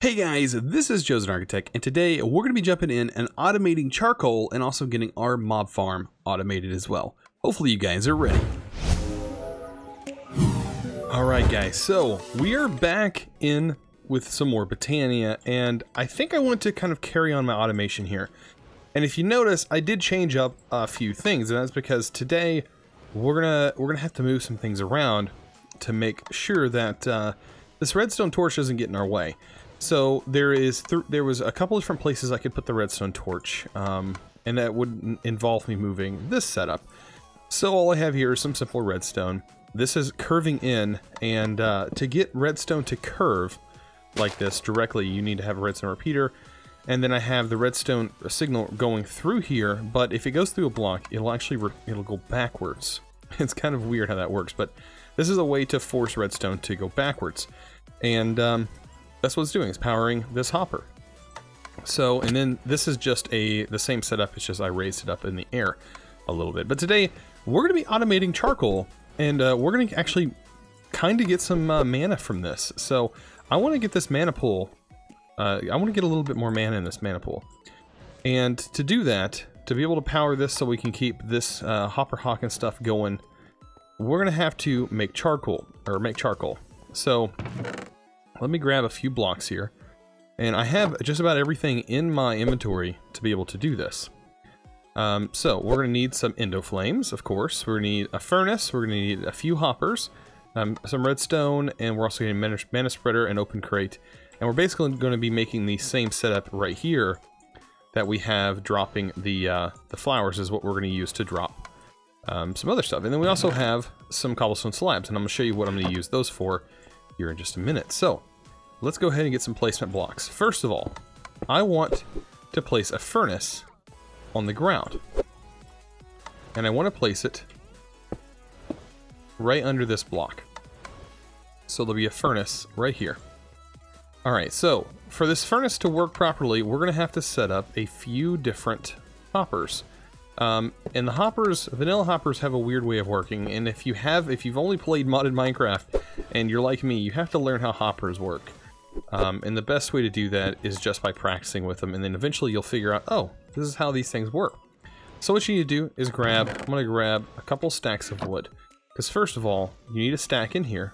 Hey guys, this is ChosenArchitect, and today we're going to be jumping in and automating charcoal and also getting our mob farm automated as well. Hopefully you guys are ready. Alright guys, so we are back in with some more Botania, and I think I want to kind of carry on my automation here. And if you notice, I did change up a few things, and that's because today we're gonna have to move some things around to make sure that this redstone torch doesn't get in our way. So there was a couple different places I could put the redstone torch, and that would involve me moving this setup. So all I have here is some simple redstone. This is curving in, and to get redstone to curve like this directly, you need to have a redstone repeater. And then I have the redstone signal going through here, but if it goes through a block, it'll go backwards. It's kind of weird how that works, but this is a way to force redstone to go backwards. And that's what it's doing, it's powering this hopper. So, and then this is just the same setup, it's just I raised it up in the air a little bit. But today, we're going to be automating charcoal, and we're going to actually kind of get some mana from this. So, I want to get this mana pool, I want to get a little bit more mana in this mana pool. And to do that, to be able to power this so we can keep this hopper hawk and stuff going, we're going to have to make charcoal. So, let me grab a few blocks here, and I have just about everything in my inventory to be able to do this. So we're going to need some endo flames, of course. We're going to need a furnace. We're going to need a few hoppers, some redstone, and we're also going to need mana spreader and open crate. And we're basically going to be making the same setup right here that we have dropping the flowers is what we're going to use to drop some other stuff. And then we also have some cobblestone slabs, and I'm going to show you what I'm going to use those for here in just a minute. So let's go ahead and get some placement blocks. First of all, I want to place a furnace on the ground. And I want to place it right under this block. So there'll be a furnace right here. Alright, so for this furnace to work properly, we're going to have to set up a few different hoppers. And the hoppers, vanilla hoppers, have a weird way of working, and if you've only played modded Minecraft and you're like me, you have to learn how hoppers work. And the best way to do that is just by practicing with them, and then eventually you'll figure out, oh, this is how these things work. So what you need to do is I'm going to grab a couple stacks of wood. Because first of all, you need a stack in here.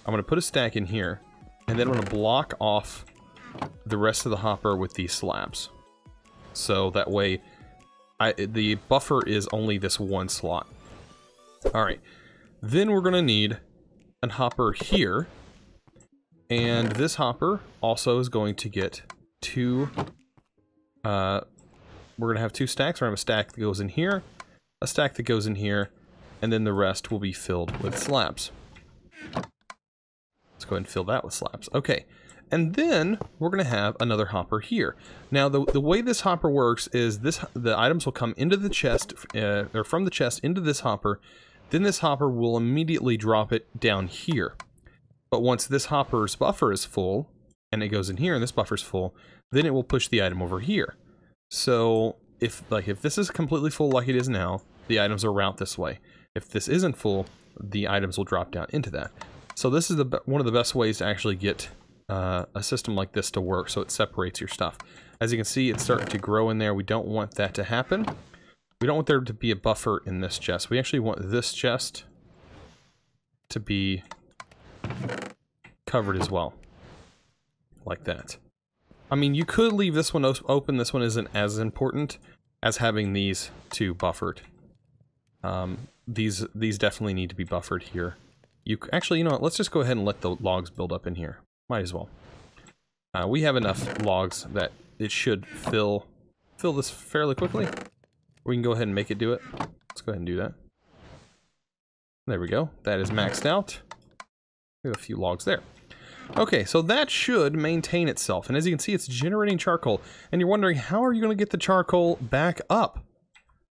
I'm going to put a stack in here, and then I'm going to block off the rest of the hopper with these slabs. So that way, the buffer is only this one slot. Alright, then we're going to need a hopper here. And this hopper also is going to get two, we're going to have two stacks. We're going to have a stack that goes in here, a stack that goes in here, and then the rest will be filled with slabs. Let's go ahead and fill that with slabs. Okay, and then we're going to have another hopper here. Now, the way this hopper works is the items will come into the chest, or from the chest into this hopper, then this hopper will immediately drop it down here. But once this hopper's buffer is full, and it goes in here and this buffer's full, then it will push the item over here. So if this is completely full like it is now, the items will route this way. If this isn't full, the items will drop down into that. So this is one of the best ways to actually get a system like this to work, so it separates your stuff. As you can see, it's starting to grow in there. We don't want that to happen. We don't want there to be a buffer in this chest. We actually want this chest to be covered as well, like that. I mean, you could leave this one open. This one isn't as important as having these two buffered. These definitely need to be buffered here. Actually, you know what? Let's just go ahead and let the logs build up in here. Might as well. We have enough logs that it should fill this fairly quickly. We can go ahead and make it do it. Let's go ahead and do that. There we go. That is maxed out. We have a few logs there. Okay, so that should maintain itself. And as you can see, it's generating charcoal. And you're wondering, how are you going to get the charcoal back up?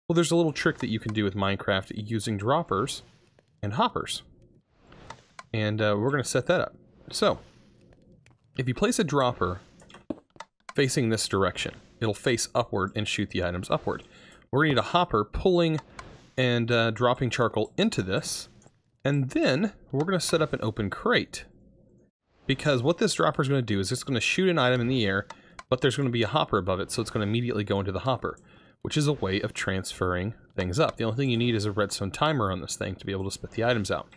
Well, there's a little trick that you can do with Minecraft using droppers and hoppers. And we're going to set that up. So, if you place a dropper facing this direction, it'll face upward and shoot the items upward. We're going to need a hopper pulling and dropping charcoal into this. And then we're going to set up an open crate. because what this dropper is going to do is it's going to shoot an item in the air, but there's going to be a hopper above it, so it's going to immediately go into the hopper, which is a way of transferring things up. The only thing you need is a redstone timer on this thing to be able to spit the items out.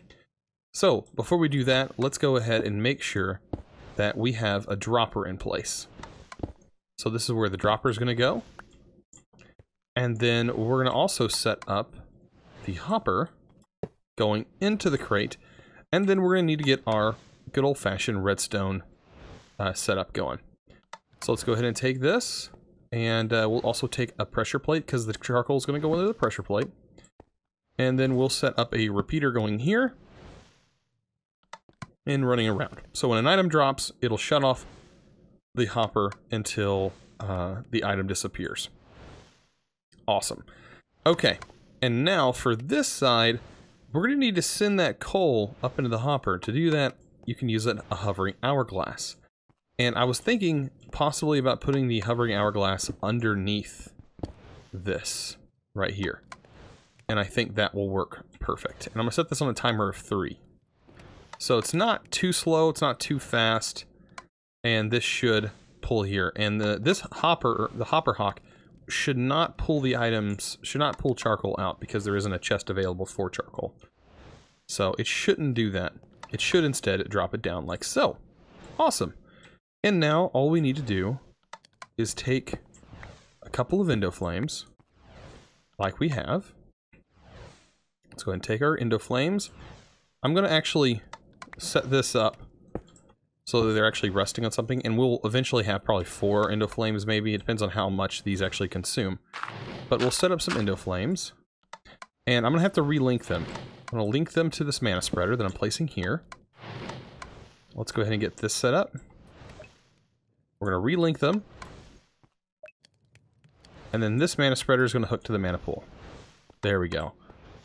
So, before we do that, let's go ahead and make sure that we have a dropper in place. So this is where the dropper is going to go. And then we're going to also set up the hopper going into the crate. And then we're going to need to get our good old-fashioned redstone setup going. So let's go ahead and take this. And we'll also take a pressure plate because the charcoal is going to go into the pressure plate. And then we'll set up a repeater going here and running around. So when an item drops, it'll shut off the hopper until the item disappears. Awesome. Okay, and now for this side, we're going to need to send that coal up into the hopper. To do that, you can use a hovering hourglass. And I was thinking possibly about putting the hovering hourglass underneath this right here. And I think that will work perfect. And I'm going to set this on a timer of 3. So it's not too slow, it's not too fast, and this should pull here. And this hopper, the hopper hawk, should not pull the items, should not pull charcoal out because there isn't a chest available for charcoal. So it shouldn't do that. It should instead drop it down like so. Awesome. And now all we need to do is take a couple of endo flames, like we have. Let's go ahead and take our endo flames. I'm going to actually set this up so that they're actually resting on something, and we'll eventually have probably 4 endo flames maybe. It depends on how much these actually consume. But we'll set up some endo flames, and I'm going to have to relink them. I'm going to link them to this mana spreader that I'm placing here. Let's go ahead and get this set up. We're going to relink them, and then this mana spreader is going to hook to the mana pool. There we go.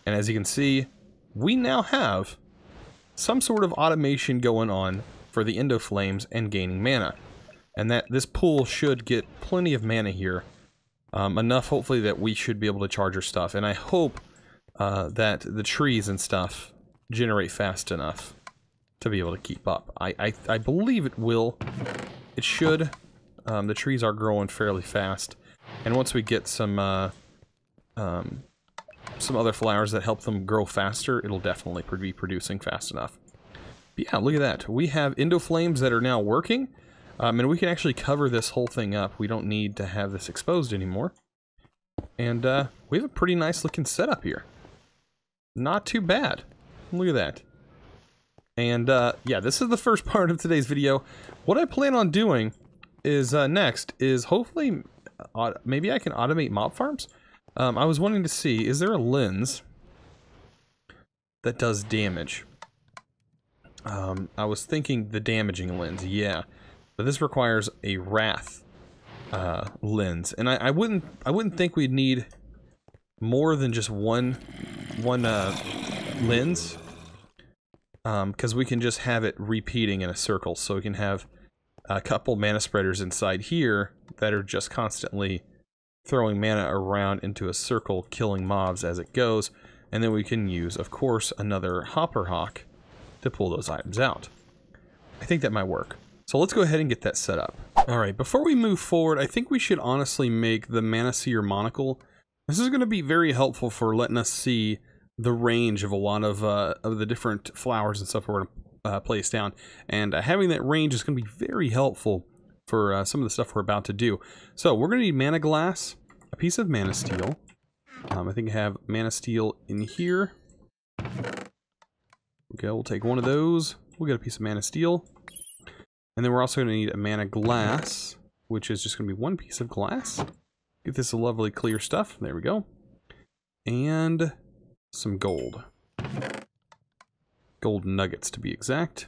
And as you can see, we now have some sort of automation going on for the endo flames and gaining mana. And that this pool should get plenty of mana here. Enough, hopefully, that we should be able to charge our stuff. And I hope that the trees and stuff generate fast enough to be able to keep up. I believe it will. It should. The trees are growing fairly fast. And once we get some other flowers that help them grow faster, it'll definitely be producing fast enough. But yeah, look at that. We have endo flames that are now working, and we can actually cover this whole thing up. We don't need to have this exposed anymore. And we have a pretty nice looking setup here. Not too bad. Look at that. And yeah, this is the first part of today's video. What I plan on doing is next is hopefully maybe I can automate mob farms. I was wanting to see, is there a lens that does damage? I was thinking the damaging lens, yeah. But this requires a wrath lens. And I wouldn't think we'd need more than just one lens. Because we can just have it repeating in a circle. So we can have a couple mana spreaders inside here that are just constantly throwing mana around into a circle, killing mobs as it goes, and then we can use, of course, another hopper hawk to pull those items out. I think that might work. So let's go ahead and get that set up. Alright, before we move forward, I think we should honestly make the Manosphere Monocle. This is going to be very helpful for letting us see the range of a lot of the different flowers and stuff we're going to place down. And having that range is going to be very helpful for some of the stuff we're about to do. So we're going to need mana glass, a piece of mana steel. I think I have mana steel in here. Okay, we'll take one of those. We'll get a piece of mana steel. And then we're also going to need a mana glass, which is just going to be one piece of glass. Get this lovely clear stuff. There we go. And some gold. Gold nuggets to be exact.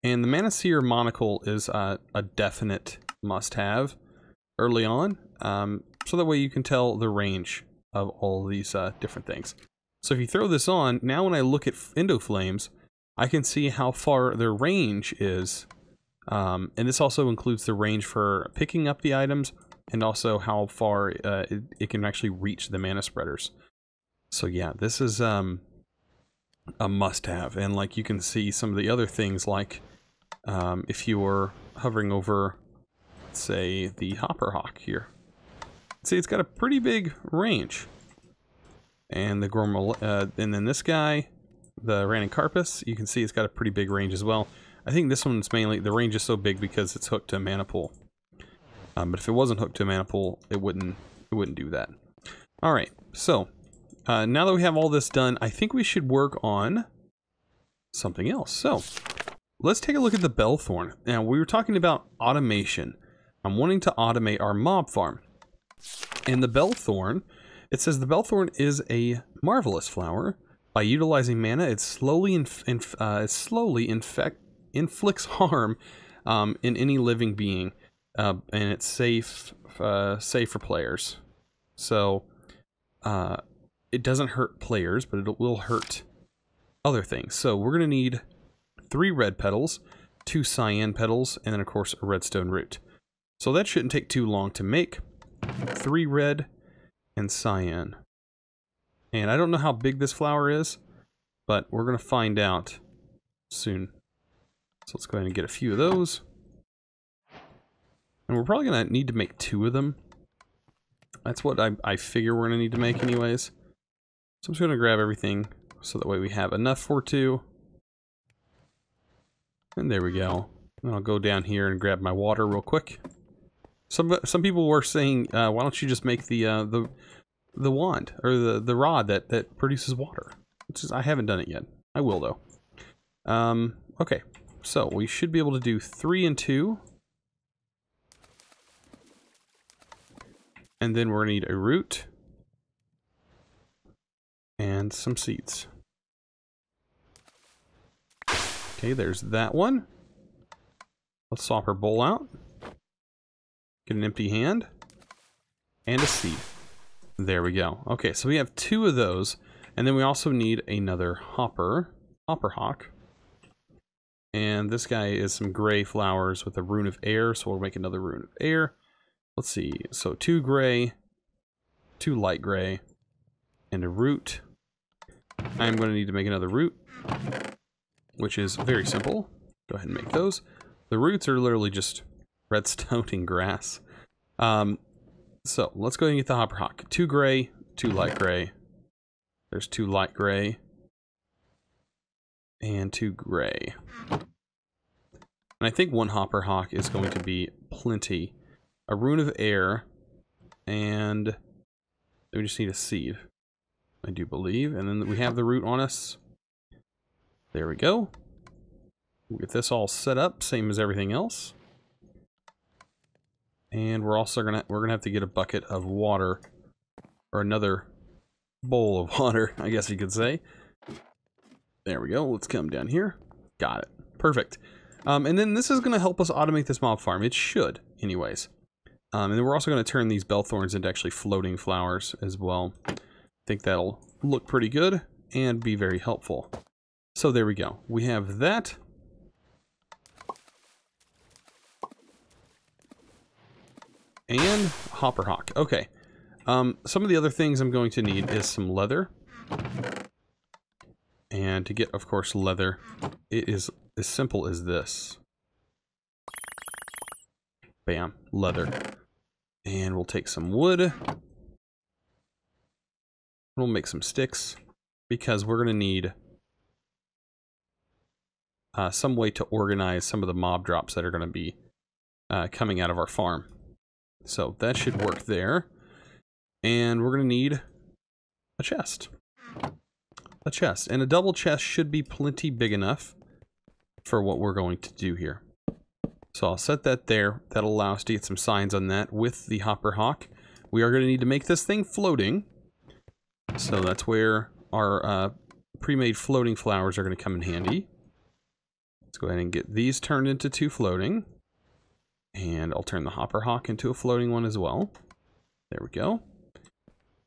And the Manosphere Monocle is a definite must-have early on, so that way you can tell the range of all these different things. So if you throw this on, now when I look at endo flames, I can see how far their range is, and this also includes the range for picking up the items, and also how far it can actually reach the mana spreaders. So yeah, this is a must-have. And like you can see some of the other things, like if you were hovering over, say, the hopper hawk here. See, it's got a pretty big range. And the and then this guy, the Ranuncarpus, you can see it's got a pretty big range as well. I think this one's mainly, the range is so big because it's hooked to a mana pool. But if it wasn't hooked to a mana pool, it wouldn't do that. All right, so now that we have all this done, I think we should work on something else. So let's take a look at the Bellthorn. Now, we were talking about automation. I'm wanting to automate our mob farm. And the Bellthorn, it says the Bellthorn is a marvelous flower. By utilizing mana, it slowly inflicts harm in any living being, and it's safe for players. So it doesn't hurt players, but it will hurt other things. So we're going to need 3 red petals, 2 cyan petals, and then of course a redstone root. So that shouldn't take too long to make. 3 red and cyan. And I don't know how big this flower is, but we're going to find out soon. So let's go ahead and get a few of those. And we're probably going to need to make 2 of them. That's what I figure we're going to need to make anyways. So I'm just going to grab everything so that way we have enough for 2. And there we go. And I'll go down here and grab my water real quick. Some people were saying, why don't you just make the wand or the rod that produces water? Which is, I haven't done it yet. I will though. Okay, so we should be able to do 3 and 2. And then we're gonna need a root and some seeds. Okay, there's that one. Let's swap our bowl out. Get an empty hand and a seed. There we go. Okay, so we have 2 of those, and then we also need another hopper hawk. And this guy is some gray flowers with a rune of air, so we'll make another rune of air. Let's see, so 2 gray, 2 light gray, and a root. I'm going to need to make another root, which is very simple. Go ahead and make those. The roots are literally just redstone and grass. So let's go ahead and get the hopper hawk. 2 gray, 2 light gray. There's 2 light gray and 2 gray. And I think 1 hopper hawk is going to be plenty. A rune of air, and we just need a seed, I do believe. And then we have the root on us. There we go. We'll get this all set up, same as everything else. And we're also gonna have to get a bucket of water, or another bowl of water, I guess you could say. There we go. Let's come down here. Got it. Perfect. And then this is gonna help us automate this mob farm. It should, anyways. And then we're also going to turn these Bellthorns into actually floating flowers as well. I think that'll look pretty good and be very helpful. So there we go. We have that. And hopper hawk. Okay. Some of the other things I'm going to need is some leather. And to get, of course, leather, it is as simple as this. Bam, leather. And we'll take some wood. We'll make some sticks, because we're going to need some way to organize some of the mob drops that are going to be coming out of our farm. So that should work there. And we're going to need a chest. A chest. And a double chest should be plenty big enough for what we're going to do here. So I'll set that there. That'll allow us to get some signs on that with the hopper hawk. We are going to need to make this thing floating. So that's where our pre-made floating flowers are going to come in handy. Let's go ahead and get these turned into 2 floating. And I'll turn the hopper hawk into a floating one as well. There we go.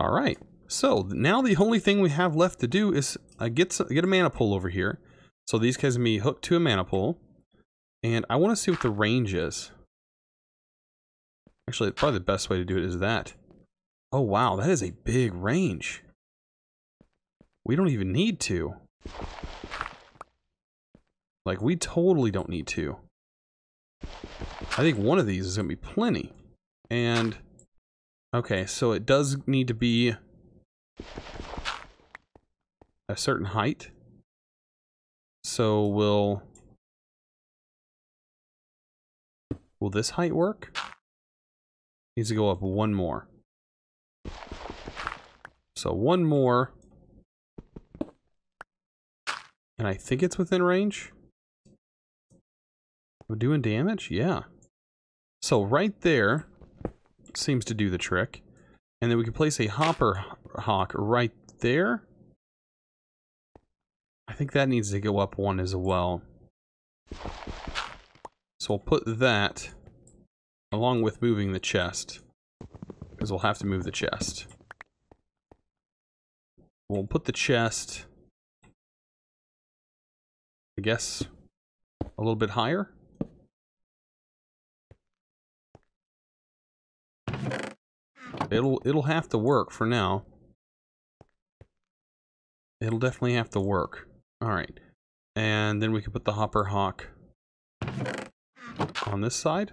All right. So now the only thing we have left to do is get a mana pool over here. So these guys can be hooked to a mana pool. And I want to see what the range is. Actually, probably the best way to do it is that. Oh wow, that is a big range. We don't even need to. Like, we totally don't need to. I think one of these is going to be plenty. And, okay, so it does need to be a certain height. So will this height work? Needs to go up one more. So one more. And I think it's within range. We're doing damage? Yeah. So right there seems to do the trick. And then we can place a hopper hawk right there. I think that needs to go up one as well. So we'll put that along with moving the chest. Because we'll have to move the chest. We'll put the chest, I guess, a little bit higher. It'll have to work for now. It'll definitely have to work. Alright. And then we can put the hopper hawk on this side.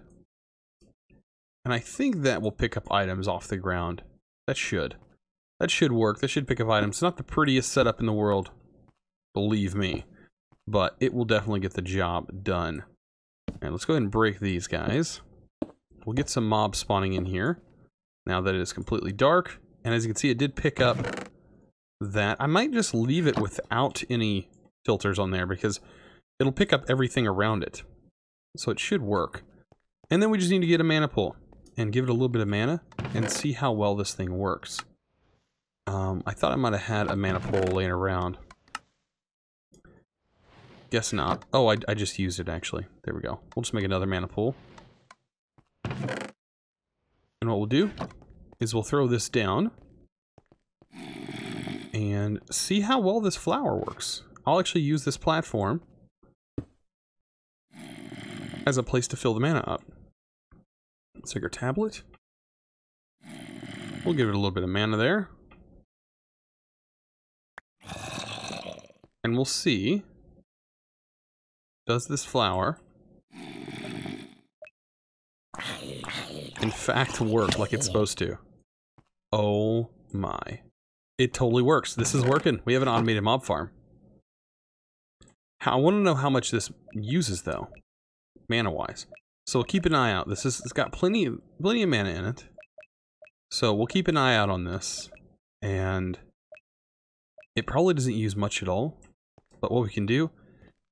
And I think that will pick up items off the ground. That should. That should work. That should pick up items. It's not the prettiest setup in the world, believe me. But it will definitely get the job done. And let's go ahead and break these guys. We'll get some mobs spawning in here. Now that it is completely dark. And as you can see, it did pick up that. I might just leave it without any filters on there because it'll pick up everything around it. So it should work. And then we just need to get a mana pool and give it a little bit of mana and see how well this thing works. I thought I might have had a mana pool laying around. Guess not. Oh, I just used it actually. There we go. We'll just make another mana pool. And what we'll do is we'll throw this down and see how well this flower works. I'll actually use this platform as a place to fill the mana up. Let's take our tablet. We'll give it a little bit of mana there. And we'll see, does this flower in fact work like it's supposed to? Oh my. It totally works. This is working. We have an automated mob farm. I want to know how much this uses though, mana-wise. So we'll keep an eye out. It's got plenty of mana in it. So we'll keep an eye out on this. And it probably doesn't use much at all. But what we can do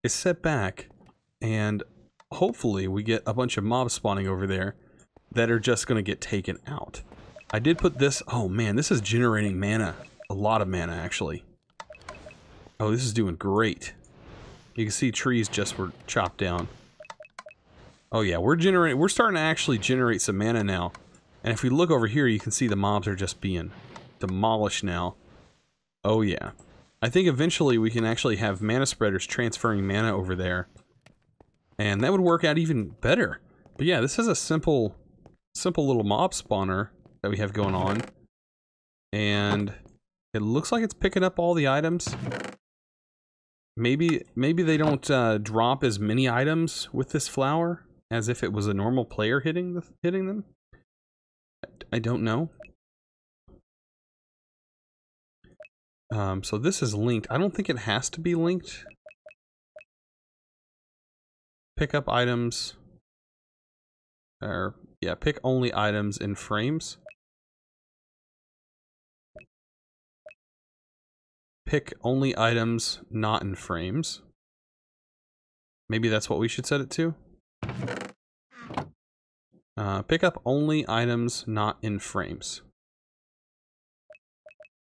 is sit back and hopefully we get a bunch of mobs spawning over there that are just going to get taken out. I did put this... Oh man, this is generating mana. A lot of mana actually. Oh, this is doing great. You can see trees just were chopped down. Oh yeah, we're starting to actually generate some mana now. And if we look over here, you can see the mobs are just being demolished now. Oh yeah. I think eventually we can actually have mana spreaders transferring mana over there. And that would work out even better. But yeah, this is a simple little mob spawner that we have going on. And it looks like it's picking up all the items. Maybe they don't drop as many items with this flower as if it was a normal player hitting them. I don't know. So this is linked. I don't think it has to be linked. Pick up items. Or, yeah, pick only items in frames. Pick only items not in frames. Maybe that's what we should set it to. Pick up only items not in frames.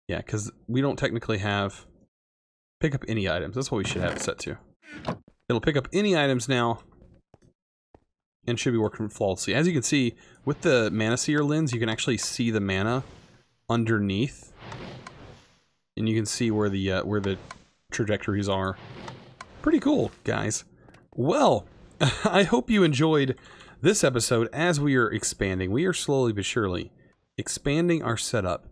Yeah, because we don't technically have pick up any items. That's what we should have it set to. It'll pick up any items now and should be working flawlessly. As you can see, with the Manosphere lens, you can actually see the mana underneath. And you can see where the trajectories are. Pretty cool, guys. Well, I hope you enjoyed this episode as we are expanding. We are slowly but surely expanding our setup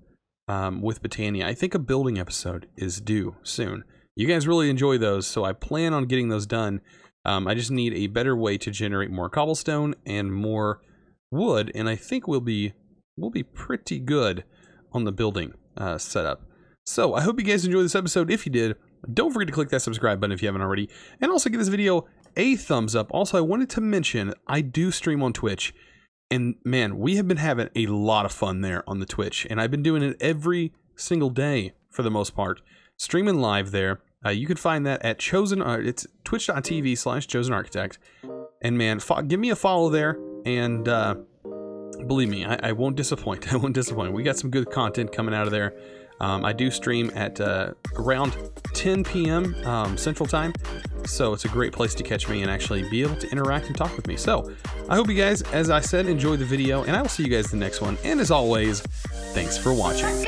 with Botania. I think a building episode is due soon. You guys really enjoy those, so I plan on getting those done. I just need a better way to generate more cobblestone and more wood, and I think we'll be pretty good on the building setup. So I hope you guys enjoyed this episode. If you did, don't forget to click that subscribe button if you haven't already, and also give this video a thumbs up. Also, I wanted to mention I do stream on Twitch, and man, we have been having a lot of fun there on the Twitch, and I've been doing it every single day for the most part, streaming live there. You can find that at it's twitch.tv/ChosenArchitect, and man, give me a follow there, and believe me, I won't disappoint. I won't disappoint. We got some good content coming out of there. I do stream at around 10 p.m. Central Time, so it's a great place to catch me and actually be able to interact and talk with me. So I hope you guys, as I said, enjoyed the video, and I will see you guys in the next one. And as always, thanks for watching.